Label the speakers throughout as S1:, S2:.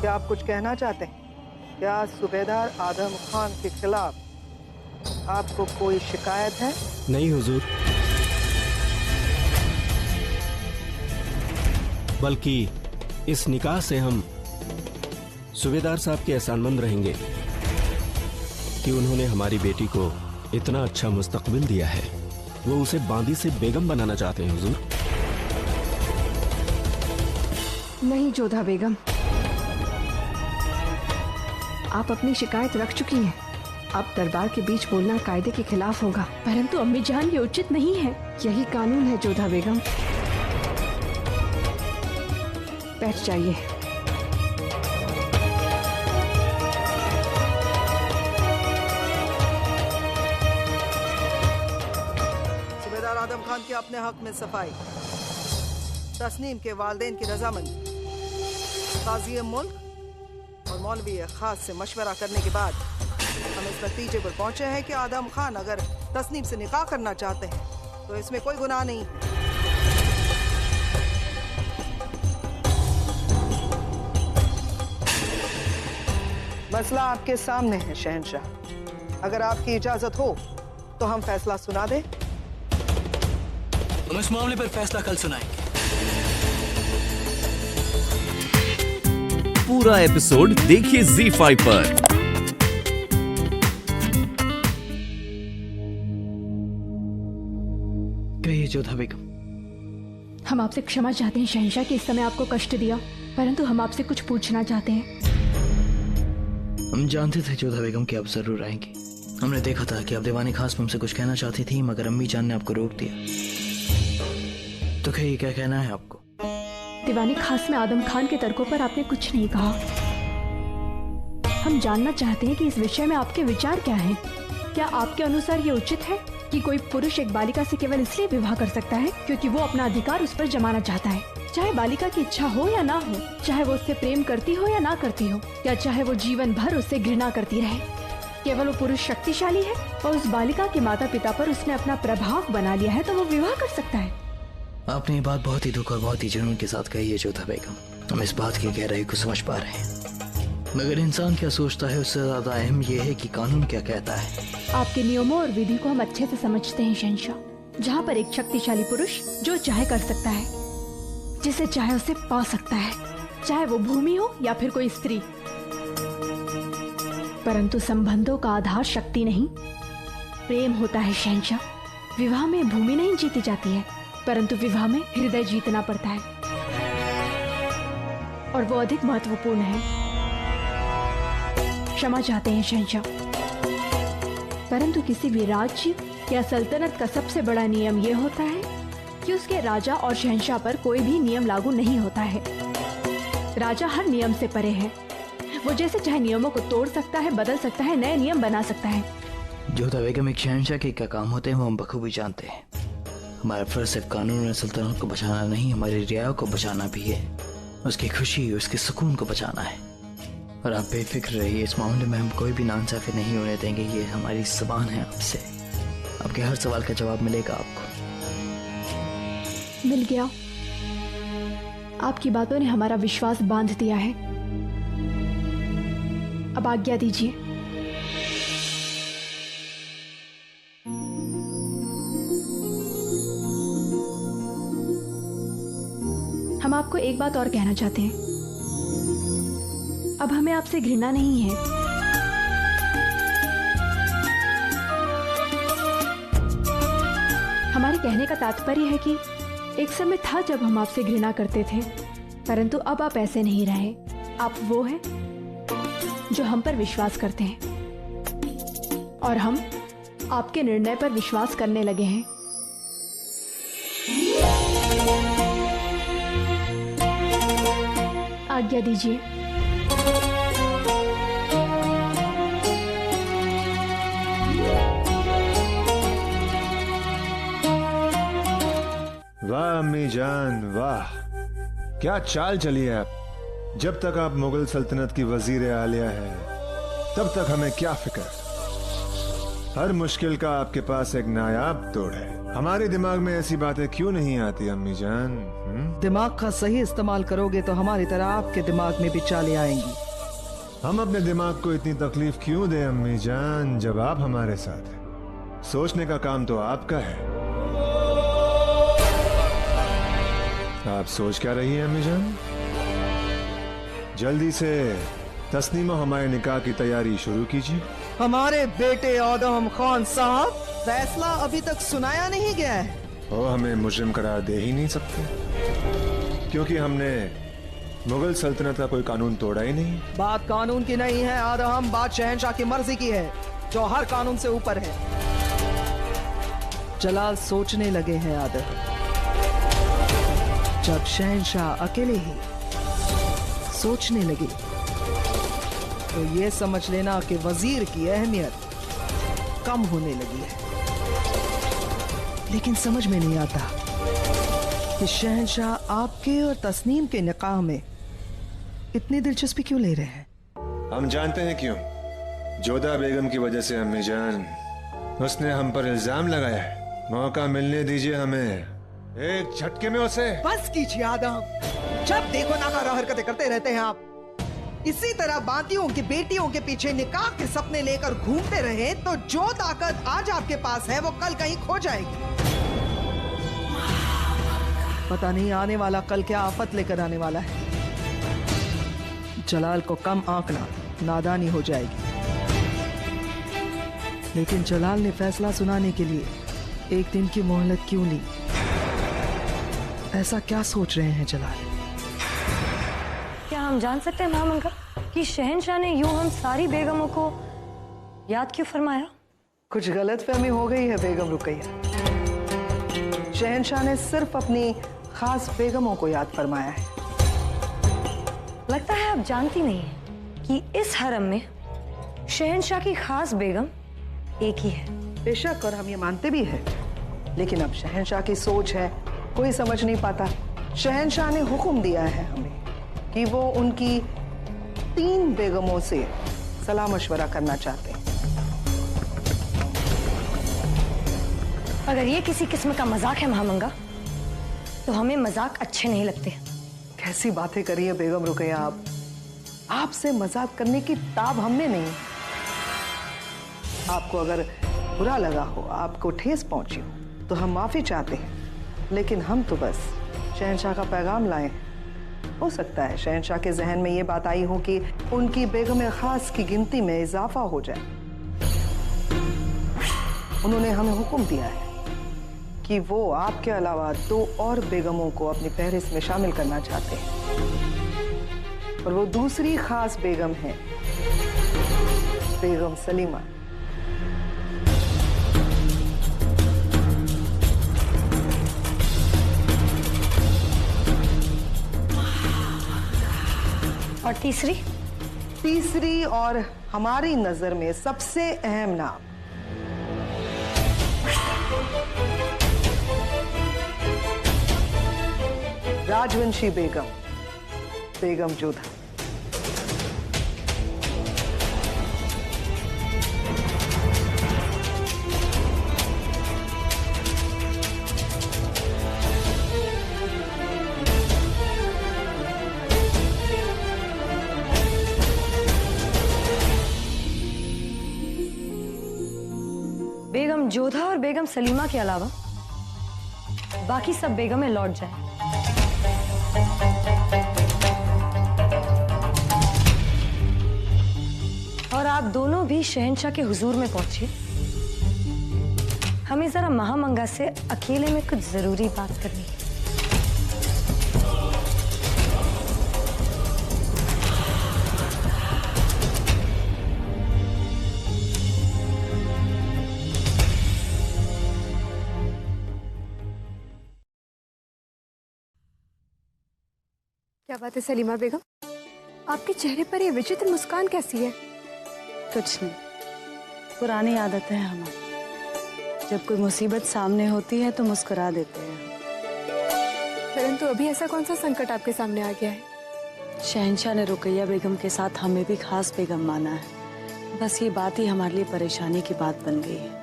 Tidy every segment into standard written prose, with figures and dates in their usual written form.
S1: क्या आप कुछ कहना चाहते हैं? क्या सूबेदार आदम खान के खिलाफ आपको कोई शिकायत है?
S2: नहीं हुजूर, बल्कि इस निकाह से हम सूबेदार साहब के एहसानमंद रहेंगे कि उन्होंने हमारी बेटी को इतना अच्छा मुस्तकबिल दिया है। वो उसे बांदी से बेगम बनाना चाहते हैं हुजूर।
S3: नहीं जोधा बेगम, आप अपनी शिकायत रख चुकी हैं। अब दरबार के बीच बोलना कायदे के खिलाफ होगा।
S4: परंतु अम्मी जान, ये उचित नहीं है।
S3: यही कानून है जोधा बेगम। बैठ जाइए।
S1: सूबेदार आदम खान के अपने हक में सफाई, तस्नीम के वालिदैन की रजामंदी, काजी मुल्क और मौलवी खास से मशवरा करने के बाद हम इस नतीजे पर पहुंचे हैं कि आदम खान अगर तस्नीम से निकाह करना चाहते हैं तो इसमें कोई गुनाह नहीं है। मसला आपके सामने है शहंशाह। अगर आपकी इजाजत हो तो हम फैसला सुना दें।
S5: हम इस मामले पर फैसला कल सुनाएंगे।
S6: पूरा एपिसोड देखिए ZEE5 पर।
S5: कहिए जोधा बेगम।
S4: हम आपसे क्षमा चाहते हैं शहंशाह कि इस समय आपको कष्ट दिया, परंतु हम आपसे कुछ पूछना चाहते हैं।
S5: हम जानते थे जोधा बेगम कि आप जरूर आएंगी। हमने देखा था कि आप दीवानी खास में हमसे कुछ कहना चाहती थी, मगर अम्मी जान ने आपको रोक दिया। तो कहिए, क्या कहना है आपको?
S4: दीवानी खास में आदम खान के तर्कों पर आपने कुछ नहीं कहा। हम जानना चाहते हैं कि इस विषय में आपके विचार क्या हैं। क्या आपके अनुसार ये उचित है कि कोई पुरुष एक बालिका से केवल इसलिए विवाह कर सकता है क्योंकि वो अपना अधिकार उस पर जमाना चाहता है, चाहे बालिका की इच्छा हो या ना हो, चाहे वो उससे प्रेम करती हो या ना करती हो, या चाहे वो जीवन भर उससे घृणा करती रहे। केवल वो पुरुष शक्तिशाली है और उस बालिका के माता पिता पर उसने अपना प्रभाव बना लिया है तो वो विवाह कर सकता है।
S5: आपने ये बात बहुत ही दुख और बहुत ही जुनून के साथ कही है जोधा बेगम। हम इस बात की गहराई को समझ पा रहे हैं, मगर इंसान क्या सोचता है उससे ज्यादा अहम यह है कि कानून क्या कहता है।
S4: आपके नियमों और विधि को हम अच्छे से समझते हैं शहंशाह। जहाँ पर एक शक्तिशाली पुरुष जो चाहे कर सकता है, जिसे चाहे उसे पा सकता है, चाहे वो भूमि हो या फिर कोई स्त्री। परंतु संबंधों का आधार शक्ति नहीं, प्रेम होता है शहंशाह। विवाह में भूमि नहीं जीती जाती है, परंतु विवाह में हृदय जीतना पड़ता है और वो अधिक महत्वपूर्ण है। क्षमा चाहते हैं शहंशाह, परंतु किसी भी राज्य या सल्तनत का सबसे बड़ा नियम यह होता है कि उसके राजा और शहंशाह पर कोई भी नियम लागू नहीं होता है। राजा हर नियम से परे है। वो जैसे चाहे नियमों को तोड़ सकता है, बदल सकता है, नए नियम बना सकता है।
S5: जोधा बेगम, एक शहंशाह के क्या काम होते हैं वो हम बखूबी जानते हैं। हमारा फर्ज सिर्फ कानून और सल्तनत को बचाना नहीं, हमारी रियाओं को बचाना भी है। उसकी खुशी, उसके सुकून को बचाना है। और आप बेफिक्र रहिए, इस मामले में हम कोई भी नाइंसाफी नहीं होने देंगे। ये हमारी ज़बान है आपसे। आपके हर सवाल का जवाब मिलेगा आपको।
S4: मिल गया। आपकी बातों ने हमारा विश्वास बांध दिया है। अब आज्ञा दीजिए। हम आपको एक बात और कहना चाहते हैं। अब हमें आपसे घृणा नहीं है। हमारे कहने का तात्पर्य है कि एक समय था जब हम आपसे घृणा करते थे, परंतु अब आप ऐसे नहीं रहे। आप वो हैं जो हम पर विश्वास करते हैं और हम आपके निर्णय पर विश्वास करने लगे हैं। आज्ञा दीजिए।
S7: वाह अम्मी जान, वाह क्या चाल चली है आप। जब तक आप मुगल सल्तनत की वजीर आलिया है तब तक हमें क्या फिक्र। हर मुश्किल का आपके पास एक नायाब तोड़ है। हमारे दिमाग में ऐसी बातें क्यों नहीं आती अम्मी जान?
S1: दिमाग का सही इस्तेमाल करोगे तो हमारी तरह आपके दिमाग में भी चालें आएंगी।
S7: हम अपने दिमाग को इतनी तकलीफ क्यों दें अम्मी जान, जब आप हमारे साथ हैं? सोचने का काम तो आपका है। आप सोच क्या रही हैं अम्मी जान? जल्दी से तस्नीम और हमारे निकाह की तैयारी शुरू कीजिए।
S1: हमारे बेटे आदम खान साहब, फैसला अभी तक सुनाया नहीं गया है।
S7: वो हमें मुजरिम करार दे ही नहीं सकते, क्योंकि हमने मुगल सल्तनत का कोई कानून तोड़ा ही नहीं।
S1: बात कानून की नहीं है आदम, बात शहंशाह की मर्जी की है, जो हर कानून से ऊपर है। जलाल सोचने लगे हैं आदम, जब शहंशाह अकेले ही सोचने लगे तो ये समझ लेना कि वजीर की अहमियत कम होने लगी है। लेकिन समझ में नहीं आता कि शहंशाह आपके और तस्नीम के निकाह में इतनी दिलचस्पी क्यों ले रहे हैं।
S7: हम जानते हैं क्यों। जोधा बेगम की वजह से अम्मी जान, उसने हम पर इल्जाम लगाया है। मौका मिलने दीजिए हमें, एक झटके में उसे।
S1: बस कीजिए आदम, जब देखो नाकारा हरकतें करते रहते हैं आप। इसी तरह बातियों की बेटियों के पीछे निकाह के सपने लेकर घूमते रहे तो जो ताकत आज आपके पास है वो कल कहीं खो जाएगी। पता नहीं आने वाला कल क्या आफत लेकर आने वाला है। जलाल को कम आंकना नादानी हो जाएगी। लेकिन जलाल ने फैसला सुनाने के लिए एक दिन की मोहलत क्यों ली? ऐसा क्या सोच रहे हैं जलाल?
S8: क्या हम जान सकते हैं महामंगा कि शहंशाह ने यूं हम सारी बेगमों को याद क्यों फरमाया?
S1: कुछ गलतफहमी हो गई है बेगम रुकैया। शहंशाह ने सिर्फ अपनी खास बेगमों को याद फरमाया है।
S8: लगता है आप जानती नहीं है कि इस हरम में शहंशाह की खास बेगम एक ही है।
S1: बेशक, और हम ये मानते भी हैं, लेकिन अब शहंशाह की सोच है, कोई समझ नहीं पाता। शहंशाह ने हुक्म दिया है हमें कि वो उनकी 3 बेगमों से सलाह मशवरा करना चाहते हैं।
S8: अगर ये किसी किस्म का मजाक है महामंगा, तो हमें मजाक अच्छे नहीं लगते।
S1: कैसी बातें करी है बेगम रुकैया आप? आपसे मजाक करने की ताब हमने नहीं। आपको अगर बुरा लगा हो, आपको ठेस पहुंची हो, तो हम माफी चाहते हैं। लेकिन हम तो बस शहंशाह का पैगाम लाए हैं। हो सकता है शहंशाह के जहन में ये बात आई हो कि उनकी बेगम खास की गिनती में इजाफा हो जाए। उन्होंने हमें हुक्म दिया है कि वो आपके अलावा 2 और बेगमों को अपनी फहरिस्त में शामिल करना चाहते हैं। और वो दूसरी खास बेगम है बेगम सलीमा।
S8: और
S1: तीसरी और हमारी नजर में सबसे अहम नाम राजवंशी बेगम, बेगम जोधा।
S8: बेगम जोधा और बेगम सलीमा के अलावा बाकी सब बेगमें लौट जाएं। और आप दोनों भी शहंशाह के हुजूर में पहुंचिए। हमें जरा महामंगा से अकेले में कुछ जरूरी बात करनी है।
S4: क्या बात है सलीमा बेगम, आपके चेहरे पर ये विचित्र मुस्कान कैसी है?
S9: कुछ नहीं, पुरानी आदत है हमारी। जब कोई मुसीबत सामने होती है तो मुस्कुरा देते हैं।
S4: परंतु अभी ऐसा कौन सा संकट आपके सामने आ गया है?
S9: शहंशाह ने रुकैया बेगम के साथ हमें भी खास बेगम माना है, बस ये बात ही हमारे लिए परेशानी की बात बन गई है।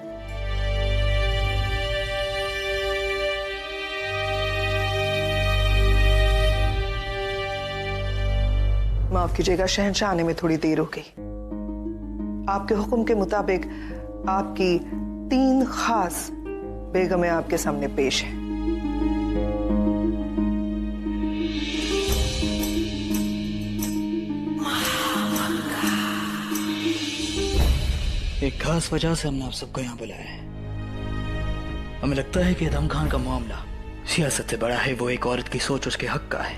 S1: माफ कीजिएगा, शहंशाह आने में थोड़ी देर हो गई। आपके हुक्म के मुताबिक आपकी 3 खास बेगमें आपके सामने पेश हैं।
S5: एक खास वजह से हमने आप सबको यहाँ बुलाया है। हमें लगता है कि आदम खान का मामला सियासत से बड़ा है। वो एक औरत की सोच उसके हक का है,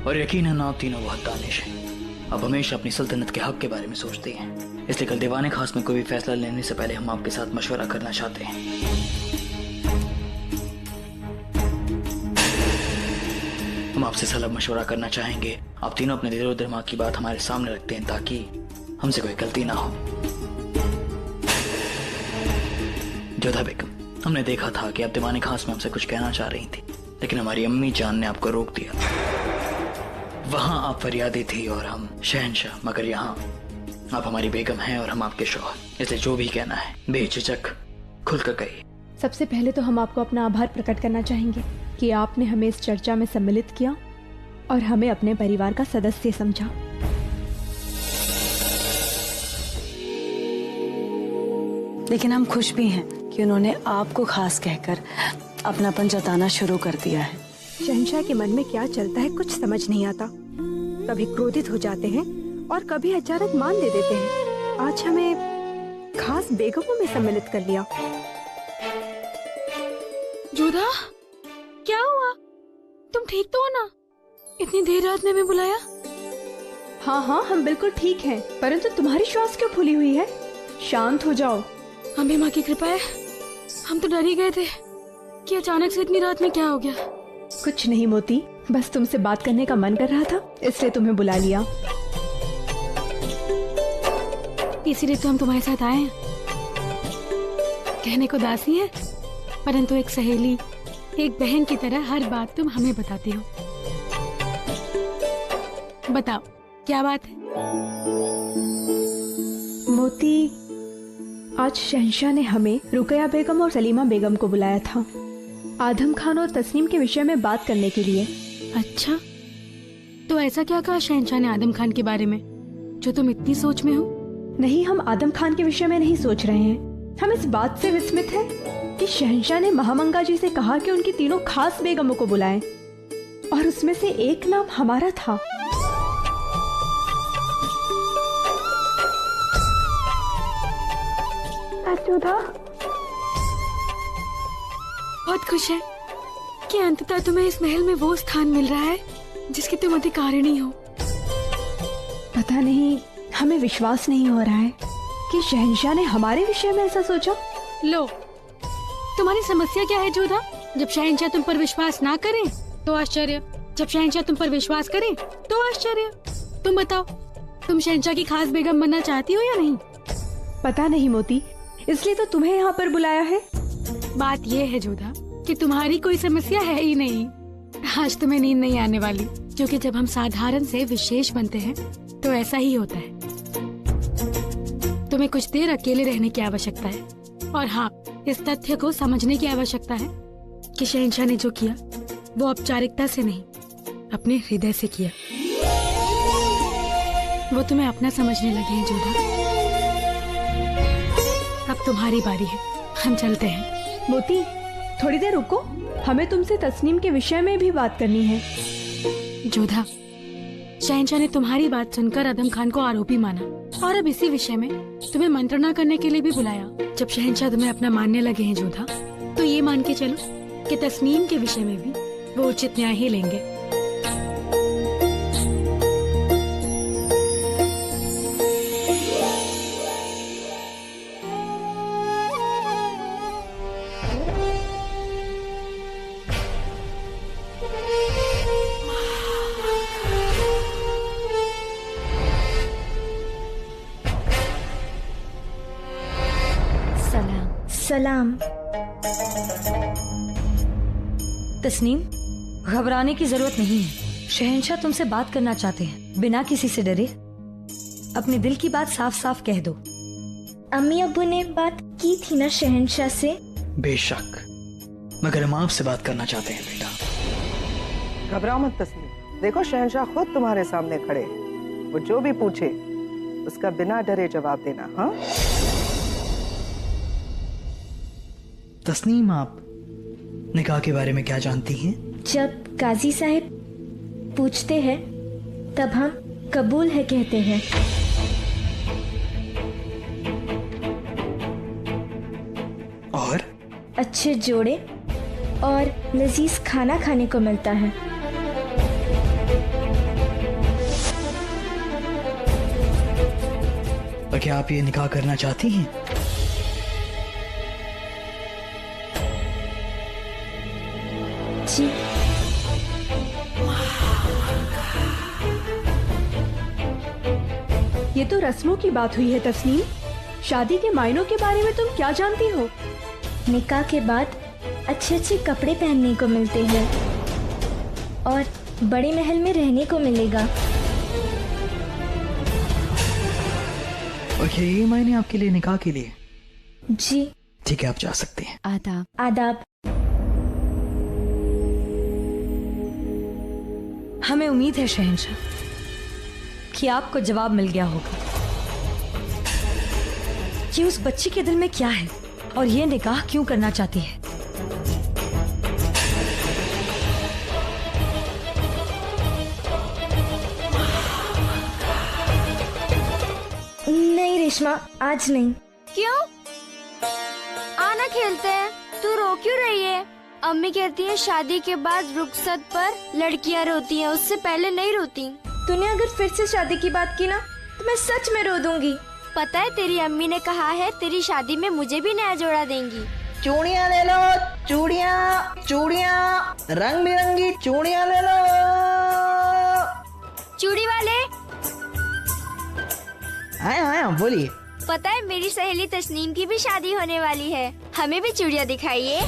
S5: और यकीनन आप तीनों बहुत दानिश हैं। आप हमेशा अपनी सल्तनत के हक के बारे में सोचते हैं, इसलिए कल दीवाने खास में कोई भी फैसला लेने से पहले हम आपके साथ मशवरा करना चाहते हैं। हम आपसे सलाह मशवरा करना चाहेंगे। आप तीनों अपने दिलो दिमाग की बात हमारे सामने रखते हैं ताकि हमसे कोई गलती ना हो। जोधा बेगम, हमने देखा था कि आप दीवाने खास में हमसे कुछ कहना चाह रही थी, लेकिन हमारी अम्मी जान ने आपको रोक दिया। वहां आप फरियादी थी और हम शहंशाह, मगर यहाँ आप हमारी बेगम हैं और हम आपके शौहर, इसलिए जो भी कहना है बेझिझक खुलकर कहिए।
S4: सबसे पहले तो हम आपको अपना आभार प्रकट करना चाहेंगे कि आपने हमें इस चर्चा में सम्मिलित किया और हमें अपने परिवार का सदस्य समझा।
S9: लेकिन हम खुश भी हैं कि उन्होंने आपको खास कहकर अपनापन जताना शुरू कर दिया है।
S4: शहंशाह के मन में क्या चलता है कुछ समझ नहीं आता। कभी क्रोधित हो जाते हैं और कभी अचानक मान दे देते हैं। आज हमें खास बेगमों में सम्मिलित कर लिया।
S10: जोधा, क्या हुआ? तुम ठीक तो हो ना? इतनी देर रात ने हमें बुलाया?
S4: हाँ, हम बिल्कुल ठीक हैं, परंतु तुम्हारी श्वास क्यों फूली हुई है? शांत हो जाओ।
S10: अम्बे माँ की कृपा है। हम तो डर ही गए थे कि अचानक से इतनी रात में क्या हो गया।
S4: कुछ नहीं मोती, बस तुमसे बात करने का मन कर रहा था, इसलिए तुम्हें बुला लिया।
S10: इसीलिए तो हम तुम्हारे साथ आए हैं। कहने को दासी है, परंतु एक सहेली, एक बहन की तरह हर बात तुम हमें बताती हो। बताओ क्या बात है?
S4: मोती, आज शहंशाह ने हमें रुकया बेगम और सलीमा बेगम को बुलाया था आदम खान और तस्नीम के विषय में बात करने के लिए।
S10: अच्छा, तो ऐसा क्या कहा शहंशाह ने आदम खान के बारे में जो तुम इतनी सोच में हो?
S4: नहीं, हम आदम खान के विषय में नहीं सोच रहे हैं। हम इस बात से विस्मित हैं कि शहंशाह ने महामंगा जी से कहा कि उनकी 3 खास बेगमों को बुलाएं, और उसमें से एक नाम हमारा था। जोधा
S10: बहुत खुश है कि अंततः तुम्हें इस महल में वो स्थान मिल रहा है जिसकी तुम अधिकारिणी हो।
S4: पता नहीं, हमें विश्वास नहीं हो रहा है कि शहंशाह ने हमारे विषय में ऐसा सोचा।
S10: लो, तुम्हारी समस्या क्या है जोधा? जब शहंशाह तुम पर विश्वास ना करें तो आश्चर्य, जब शहंशाह तुम पर विश्वास करें तो आश्चर्य। तुम बताओ, तुम शहंशाह की खास बेगम बनना चाहती हो या नहीं?
S4: पता नहीं मोती, इसलिए तो तुम्हें यहाँ पर बुलाया है।
S10: बात ये है जोधा कि तुम्हारी कोई समस्या है ही नहीं। आज तुम्हें नींद नहीं आने वाली, क्योंकि जब हम साधारण से विशेष बनते हैं तो ऐसा ही होता है। तुम्हें कुछ देर अकेले रहने की आवश्यकता है, और हाँ, इस तथ्य को समझने की आवश्यकता है कि शहंशाह ने जो किया वो औपचारिकता से नहीं, अपने हृदय से किया। वो तुम्हें अपना समझने लगे हैं जोधा। अब तुम्हारी बारी है, हम चलते हैं।
S4: मोती, थोड़ी देर रुको, हमें तुमसे तस्नीम के विषय में भी बात करनी है।
S10: जोधा, शहंशाह ने तुम्हारी बात सुनकर आदम खान को आरोपी माना, और अब इसी विषय में तुम्हें मंत्रणा करने के लिए भी बुलाया। जब शहंशाह तुम्हें अपना मानने लगे हैं जोधा, तो ये मान के चलो कि तस्नीम के विषय में भी वो उचित न्याय ही लेंगे।
S8: सलाम। तस्नीम, घबराने की जरूरत नहीं है। शहंशाह तुमसे बात करना चाहते हैं, बिना किसी से डरे। अपने दिल की बात साफ साफ कह दो।
S11: अम्मी अब्बू ने बात की थी ना शहंशाह से?
S5: बेशक, मगर हम आपसे बात करना चाहते हैं बेटा।
S1: घबराओ मत तस्नीम, देखो शहंशाह खुद तुम्हारे सामने खड़े हैं। वो जो भी पूछे उसका बिना डरे जवाब देना। हाँ
S5: तस्नीम, आप निकाह के बारे में क्या जानती हैं?
S11: जब काजी साहब पूछते हैं तब हम कबूल है कहते हैं।
S5: और
S11: अच्छे जोड़े और लजीज खाना खाने को मिलता है।
S5: और क्या आप ये निकाह करना चाहती हैं?
S11: जी।
S4: ये तो रस्मों की बात हुई है तस्नीम। शादी के मायनों के बारे में तुम क्या जानती हो?
S11: निकाह के बाद अच्छे अच्छे कपड़े पहनने को मिलते हैं और बड़े महल में रहने को मिलेगा।
S5: और क्या ये मायने आपके लिए निकाह के लिए?
S11: जी।
S5: ठीक है, आप जा सकते हैं।
S10: आदाब।
S11: आदाब।
S8: हमें उम्मीद है शहंशाह कि आपको जवाब मिल गया होगा कि उस बच्ची के दिल में क्या है और ये निकाह क्यों करना चाहती है।
S11: नहीं रेशमा, आज नहीं।
S12: क्यों? आना खेलते हैं। तू रो क्यों रही है? अम्मी कहती है शादी के बाद रुखसत पर लड़कियां रोती हैं, उससे पहले नहीं रोती।
S11: तूने अगर फिर से शादी की बात की ना तो मैं सच में रो दूंगी।
S12: पता है तेरी अम्मी ने कहा है तेरी शादी में मुझे भी नया जोड़ा देंगी।
S5: चूड़ियाँ ले लो, चूड़ियाँ चूड़ियाँ, रंग बिरंगी चूड़ियाँ ले लो।
S12: चूड़ी वाले।
S5: आया आया, बोलिए।
S12: पता है मेरी सहेली तस्नीम की भी शादी होने वाली है, हमें भी चूड़ियाँ दिखाइए।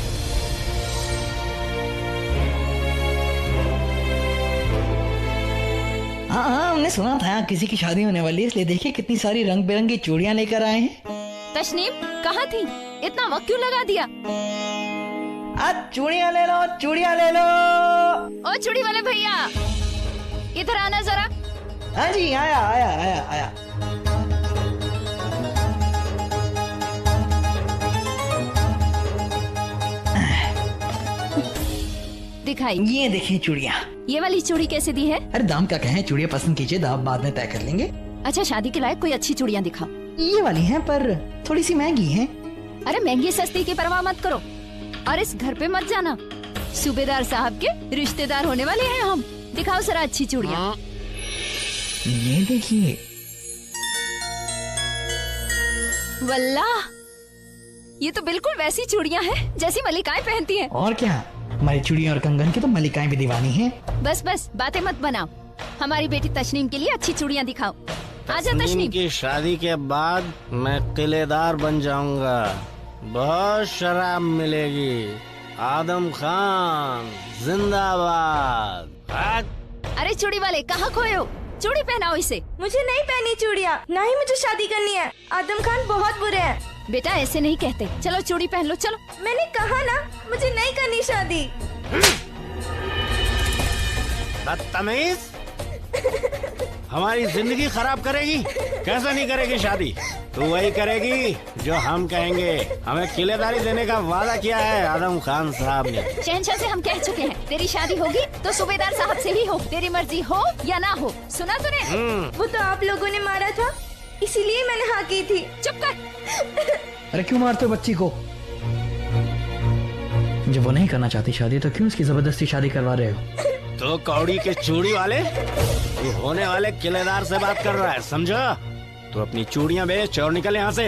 S5: हाँ हाँ, हमने सुना था किसी की शादी होने वाली है, इसलिए देखिए कितनी सारी रंग बिरंगी चूड़ियाँ लेकर आए हैं।
S13: तस्नीम कहाँ थी? इतना वक्त क्यों लगा दिया?
S5: आज चूड़ियाँ ले लो, चूड़ियाँ ले लो।
S13: ओ चूड़ी वाले भैया, इधर आना जरा।
S5: हाँ जी, आया आया आया आया।
S13: दिखाई।
S5: ये देखिए चूड़ियाँ।
S13: ये वाली चूड़ी कैसे दी है?
S5: अरे दाम क्या कहें, चूड़ियाँ पसंद कीजिए, दाम बाद में तय कर लेंगे।
S13: अच्छा, शादी के लायक कोई अच्छी चूड़ियाँ दिखाओ।
S5: ये वाली हैं पर थोड़ी सी महंगी हैं।
S13: अरे महंगी सस्ती की परवाह मत करो और इस घर पे मत जाना। सूबेदार साहब के रिश्तेदार होने वाले हैं हम। दिखाओ जरा अच्छी चूड़ियाँ।
S5: ये देखिए।
S13: वल्लाह, ये तो बिल्कुल वैसी चूड़ियाँ हैं जैसी मलिकाएं पहनती हैं।
S5: और क्या, हमारी चूड़ियाँ और कंगन की तो मलिकाएं भी दीवानी हैं।
S13: बस बस बातें मत बनाओ। हमारी बेटी तस्नीम के लिए अच्छी चूड़ियाँ दिखाओ। आजा तस्नीम।
S14: की शादी के बाद मैं किलेदार बन जाऊंगा, बहुत शराब मिलेगी। आदम खान जिंदाबाद।
S13: अरे चूड़ी वाले, कहाँ खोए हो? चूड़ी पहनाओ इसे।
S11: मुझे नहीं पहनी चूड़ियाँ, ना ही मुझे शादी करनी है। आदम खान बहुत बुरे हैं।
S13: बेटा ऐसे नहीं कहते। चलो चूड़ी पहन लो, चलो।
S11: मैंने कहा ना मुझे नहीं करनी शादी।
S14: बदतमीज, हमारी जिंदगी खराब करेगी। कैसे नहीं करेगी शादी? तू वही करेगी जो हम कहेंगे। हमें किलेदारी देने का वादा किया है आदम खान साहब ने।
S13: शहंशाह से हम कह चुके हैं तेरी शादी होगी तो सूबेदार साहब से ही हो, तेरी मर्जी हो या ना हो। सुना तूने?
S11: वो तो आप लोगों ने मारा था, इसीलिए मैंने हाँ की थी।
S13: चुप कर।
S5: अरे क्यों मारते हो बच्ची को? जब वो नहीं करना चाहती शादी तो क्यों उसकी जबरदस्ती शादी करवा रहे हो?
S14: तो कौड़ी के चूड़ी वाले, तू होने वाले किलेदार से बात कर रहा है, समझा? तो अपनी चूड़ियाँ बेच और निकल यहाँ से।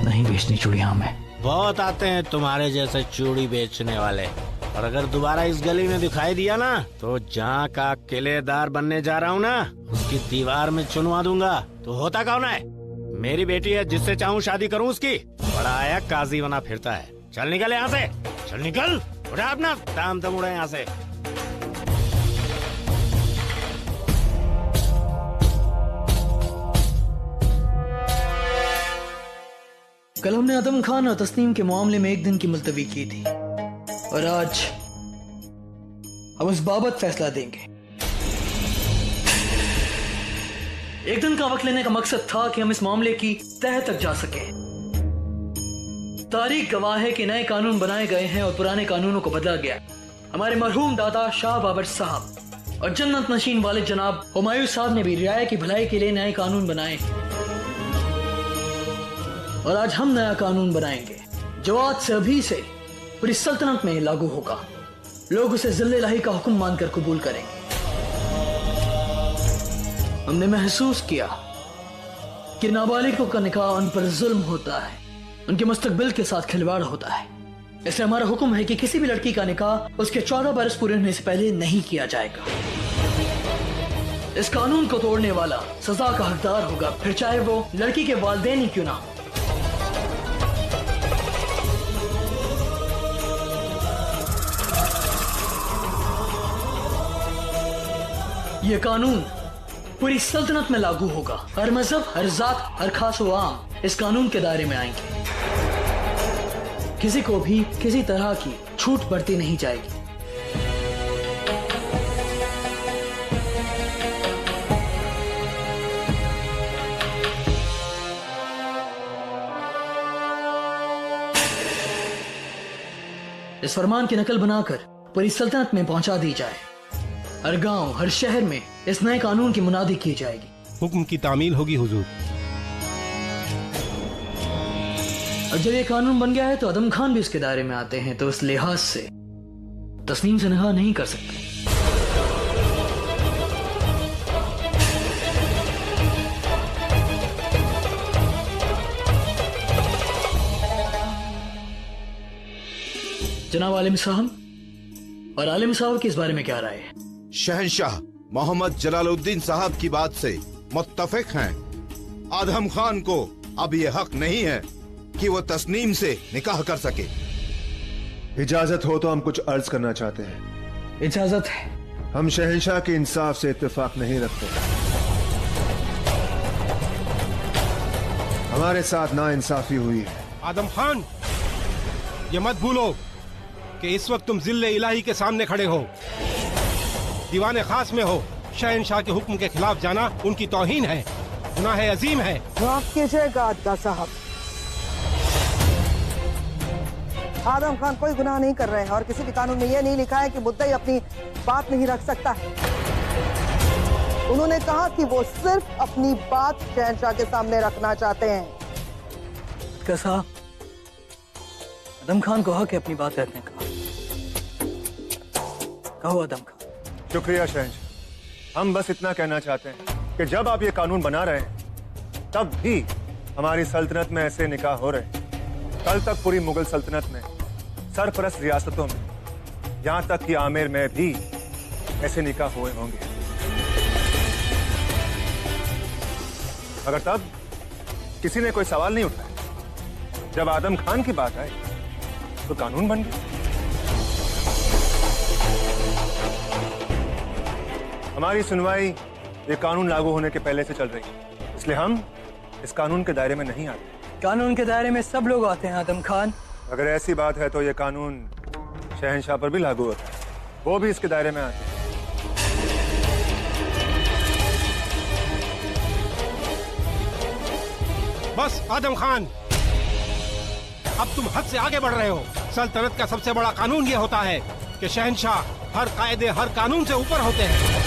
S5: नहीं बेचनी चूड़ियाँ हमें।
S14: बहुत आते हैं तुम्हारे जैसे चूड़ी बेचने वाले, और अगर दोबारा इस गली में दिखाई दिया ना तो जहाँ का किलेदार बनने जा रहा हूँ ना उसकी दीवार में चुनवा दूंगा। तो होता कौन है? मेरी बेटी है, जिससे चाहूँ शादी करूँ उसकी। बड़ा आया काजी बना फिरता है। चल निकल यहाँ से, चल निकल। उठा अपना दाम तम उड़ा यहाँ से।
S5: कल हमने आदम खान और तस्नीम के मामले में 1 दिन की मुलतवी की थी और आज हम उस बाबत फैसला देंगे। 1 दिन का वक्त लेने का मकसद था कि हम इस मामले की तह तक जा सके। तारीख गवाह है कि नए कानून बनाए गए हैं और पुराने कानूनों को बदला गया। हमारे मरहूम दादा शाह बाबर साहब और जन्नत नशीन वाले जनाब हुमायूं साहब ने भी रियाया की भलाई के लिए नए कानून बनाए और आज हम नया कानून बनाएंगे जो आज से अभी से पूरी सल्तनत में लागू होगा। लोग उसे जिल्ले इलाही का हुक्म मानकर कबूल करेंगे। हमने महसूस किया कि नाबालिगों का निकाह उन पर जुल्म होता है, उनके मुस्तकबिल के साथ खिलवाड़ होता है। इसलिए हमारा हुक्म है कि किसी भी लड़की का निकाह उसके 14 बरस पूरे होने से पहले नहीं किया जाएगा। इस कानून को तोड़ने वाला सजा का हकदार होगा, फिर चाहे वो लड़की के वालिदैन ही क्यों ना हो। यह कानून पूरी सल्तनत में लागू होगा। हर मजहब, हर जात, हर खास व आम इस कानून के दायरे में आएंगे। किसी को भी किसी तरह की छूट बरती नहीं जाएगी। इस फरमान की नकल बनाकर पूरी सल्तनत में पहुंचा दी जाए। हर गांव, हर शहर में इस नए कानून की मुनादी की जाएगी।
S15: हुक्म की तामील होगी हुजूर।
S5: और जब ये कानून बन गया है तो आदम खान भी इसके दायरे में आते हैं, तो इस लिहाज से तस्नीम से निकाह नहीं कर सकते। जनाब आलिम साहब और आलिम साहब की इस बारे में क्या राय है?
S16: शहंशाह मोहम्मद जलालुद्दीन साहब की बात से मुत्तफिक हैं। आदम खान को अब ये हक नहीं है कि वो तस्नीम से निकाह कर सके।
S7: इजाजत हो तो हम कुछ अर्ज करना चाहते हैं।
S5: इजाजत है।
S7: हम शहंशाह के इंसाफ से इत्तेफाक नहीं रखते। हमारे साथ नाइंसाफी हुई है।
S15: आदम खान, ये मत भूलो कि इस वक्त तुम जिल्ले इलाही के सामने खड़े हो, दीवाने खास में हो। शहंशाह के हुक्म के खिलाफ जाना उनकी तौहीन है, गुनाह अजीम है।
S1: माफ कीजिएगा आदगा साहब, आदम खान कोई गुनाह नहीं कर रहे हैं और किसी भी कानून में यह नहीं लिखा है कि मुद्दई अपनी बात नहीं रख सकता है। उन्होंने कहा कि वो सिर्फ अपनी बात शहंशाह के सामने रखना चाहते हैं।
S5: कैसा आदम खान को हक है अपनी बात रखने का। कहो आदम खान।
S7: शुक्रिया शहंशाह। हम बस इतना कहना चाहते हैं कि जब आप ये कानून बना रहे हैं तब भी हमारी सल्तनत में ऐसे निकाह हो रहे हैं। कल तक पूरी मुगल सल्तनत में सरपरस्त रियासतों में, यहाँ तक कि आमेर में भी ऐसे निकाह हुए होंगे। मगर तब किसी ने कोई सवाल नहीं उठाया। जब आदम खान की बात आई तो कानून बन गया। हमारी सुनवाई ये कानून लागू होने के पहले से चल रही है, इसलिए हम इस कानून के दायरे में नहीं आते।
S5: कानून के दायरे में सब लोग आते हैं आदम खान।
S7: अगर ऐसी बात है तो ये कानून शहंशाह पर भी लागू होता है, वो भी इसके दायरे में आते हैं।
S15: बस आदम खान, अब तुम हद से आगे बढ़ रहे हो। सल्तनत का सबसे बड़ा कानून ये होता है कि शहंशाह हर कायदे, हर कानून से ऊपर होते हैं।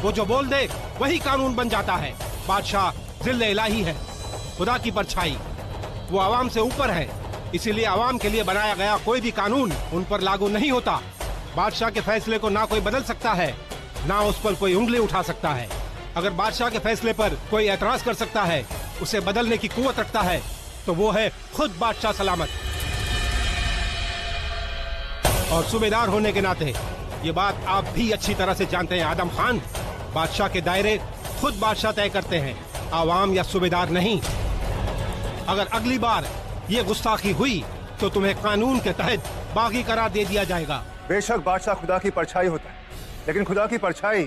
S15: वो जो बोल दे वही कानून बन जाता है। बादशाह जिल्ले इलाही है, खुदा की परछाई। वो आवाम से ऊपर है, इसीलिए आवाम के लिए बनाया गया कोई भी कानून उन पर लागू नहीं होता। बादशाह के फैसले को ना कोई बदल सकता है, ना उस पर कोई उंगली उठा सकता है। अगर बादशाह के फैसले पर कोई एतराज कर सकता है, उसे बदलने की कुव्वत रखता है, तो वो है खुद बादशाह सलामत। और सूबेदार होने के नाते ये बात आप भी अच्छी तरह से जानते हैं आदम खान। बादशाह के दायरे खुद बादशाह तय करते हैं, आवाम या सूबेदार नहीं। अगर अगली बार ये गुस्ताखी हुई तो तुम्हें कानून के तहत बागी करार दे दिया जाएगा।
S7: बेशक बादशाह खुदा की परछाई होता है, लेकिन खुदा की परछाई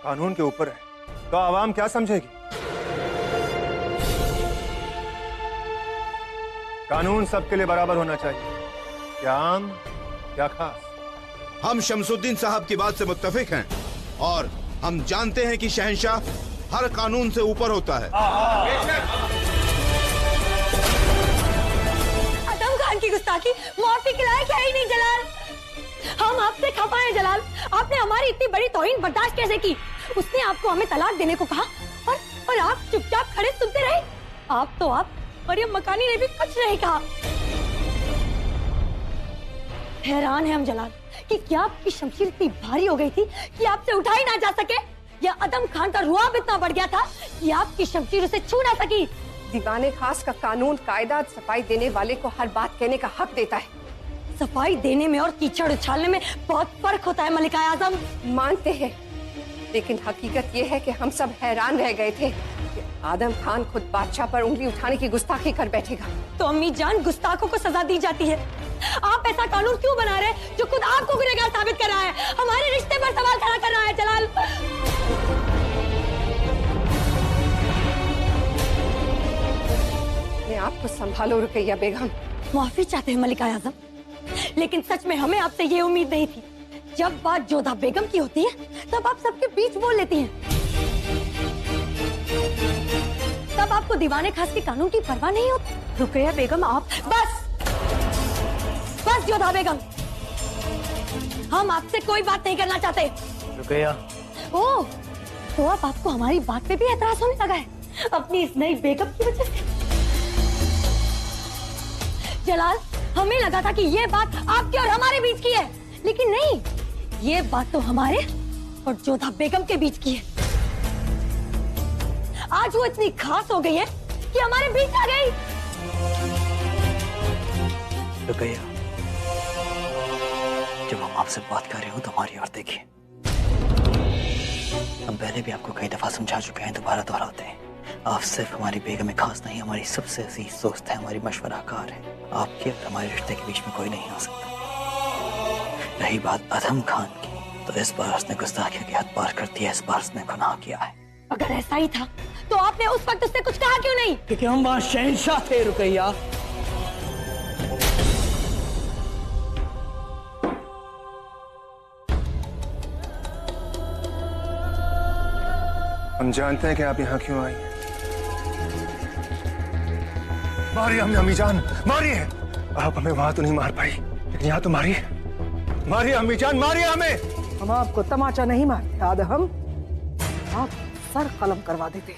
S7: कानून के ऊपर है, तो आवाम क्या समझेगी? कानून सबके लिए बराबर होना चाहिए, क्या आम क्या खास।
S16: हम शमसुद्दीन साहब की बात से मुत्तफिक हैं और हम जानते हैं कि शहंशाह हर कानून से ऊपर होता है।
S8: आदम खान की गुस्ताखी माफी के लायक है ही नहीं जलाल। हम आपसे खफा हैं जलाल, आपने हमारी इतनी बड़ी तौहीन बर्दाश्त कैसे की? उसने आपको हमें तलाक देने को कहा और आप चुपचाप खड़े सुनते रहे। आप और ये मकानी ने भी कुछ नहीं कहा। हैरान है हम जलाल कि क्या आपकी शमशीर इतनी भारी हो गई थी कि आपसे उठाई ना जा सके, या आदम खान का रुआब इतना बढ़ गया था कि आपकी शमशीर उसे छू ना सकी।
S3: दीवाने खास का कानून कायदा सफाई देने वाले को हर बात कहने का हक देता है।
S8: सफाई देने में और कीचड़ उछालने में बहुत फर्क होता है मलिका आजम।
S3: मानते हैं, लेकिन हकीकत ये है कि हम सब हैरान रह गए थे कि आदम खान खुद बादशाह पर उंगली उठाने की गुस्ताखी कर बैठेगा।
S8: तो अम्मी जान, गुस्ताखों को सजा दी जाती है। आप ऐसा कानून क्यों बना रहे हैं जो खुद आपको गुनहगार साबित कर रहा है, हमारे रिश्ते पर सवाल खड़ा कर रहा है जलाल।
S3: मैं आपको संभालो रुकैया बेगम।
S8: माफी चाहते हैं मलिका आजम, लेकिन सच में हमें आपसे ये उम्मीद नहीं थी। जब बात जोधा बेगम की होती है तब आप सबके बीच बोल लेती हैं। तब आपको दीवाने खास के कानून की परवाह नहीं होती।
S3: रुकैया बेगम आप
S8: बस जोधा बेगम, हम आपसे कोई बात नहीं करना चाहते।
S5: रुकैया।
S8: ओह, तो अब आपको हमारी बात पे भी एतराज होने लगा है अपनी इस नई बेगम की वजह से। जलाल, हमें लगा था कि ये बात आपके और हमारे बीच की है, लेकिन नहीं, ये बात तो हमारे और जोधा बेगम के बीच की है। आज वो इतनी खास हो गई है कि हमारे बीच आ गई।
S5: रुकैया, जब हम आपसे बात कर रहे हो तो हमारी ओर देखिए। हम पहले भी आपको कई दफा समझा चुके हैं, दोबारा दोहराते हैं। आप सिर्फ हमारी बेगम खास नहीं, हमारी सबसे अजीज दोस्त है, हमारी मशवराकार है। आपके और हमारे रिश्ते के बीच में कोई नहीं आ सकता। रही बात आदम खान की, तो इस बार उसने गुस्ताखियों की हद पार कर दिया। इस बार उसने गुनाह किया है।
S8: अगर ऐसा ही था तो आपने उस वक्त उससे कुछ कहा क्यों नहीं?
S5: क्योंकि हम वहाँ शहंशाह थे रुकैया।
S7: हम जानते हैं कि आप यहाँ क्यों आई हैं। मारिए हमने अम्मी जान, मारिए। आप हमें वहां तो नहीं मार पाई, लेकिन यहाँ तो मारिए, मारिए अम्मी जान, मारिए हमें।
S1: हम आपको तमाचा नहीं मारते आदम, आप सर कलम करवा देते।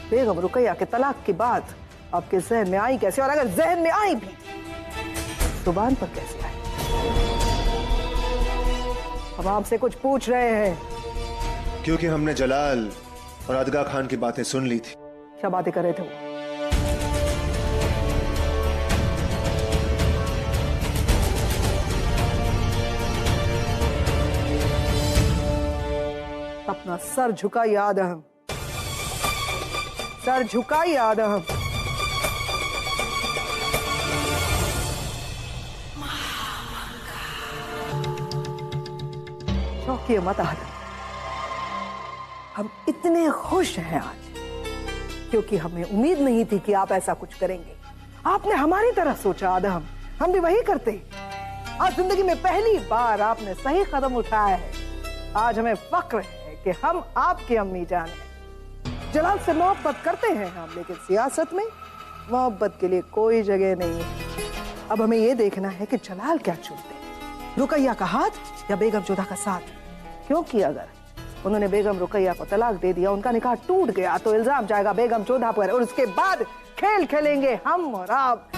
S1: बेगम रुकैया के तलाक की बात आपके जहन में आई कैसे, और अगर जहन में आई भी जुबान पर कैसे आई? हम आपसे कुछ पूछ रहे हैं।
S7: क्योंकि हमने जलाल और अदगा खान की बातें सुन ली थी।
S1: क्या बातें कर रहे थे वो? अपना सर झुकाइए आदम, सर झुकाइए आदम। चौंकिए मत आदम, हम इतने खुश हैं आज क्योंकि हमें उम्मीद नहीं थी कि आप ऐसा कुछ करेंगे। आपने हमारी तरह सोचा आदम, हम भी वही करते। आज जिंदगी में पहली बार आपने सही कदम उठाया है। आज हमें फक्र है कि हम आपकी अम्मी जान हैं। जलाल से मोहब्बत करते हैं हम, लेकिन सियासत में मोहब्बत के लिए कोई जगह नहीं है। अब हमें ये देखना है कि जलाल क्या चुनते हैं, रुकैया का हाथ या बेगम जोधा का साथ। क्योंकि अगर उन्होंने बेगम रुकैया को तलाक दे दिया, उनका निकाह टूट गया, तो इल्जाम जाएगा बेगम जोधा पर, और उसके बाद खेल खेलेंगे हम और आप।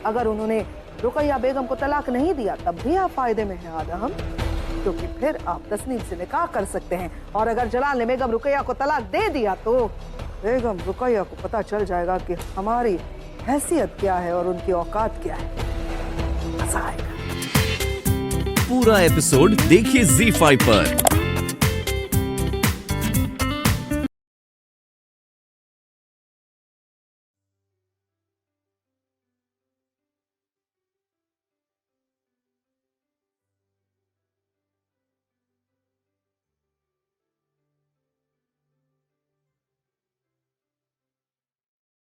S1: अगर उन्होंने रुकैया बेगम को तलाक नहीं दिया, तब भी आप फायदे में हैं आदम, क्योंकि फिर आप तस्नीम से निकाह कर सकते हैं। और अगर जलाल ने बेगम रुकैया को तलाक दे दिया, तो बेगम रुकैया को पता चल जाएगा कि हमारी हैसियत क्या है और उनकी औकात क्या है। मजा आएगा।
S6: पूरा एपिसोड देखिए ZEE5 पर।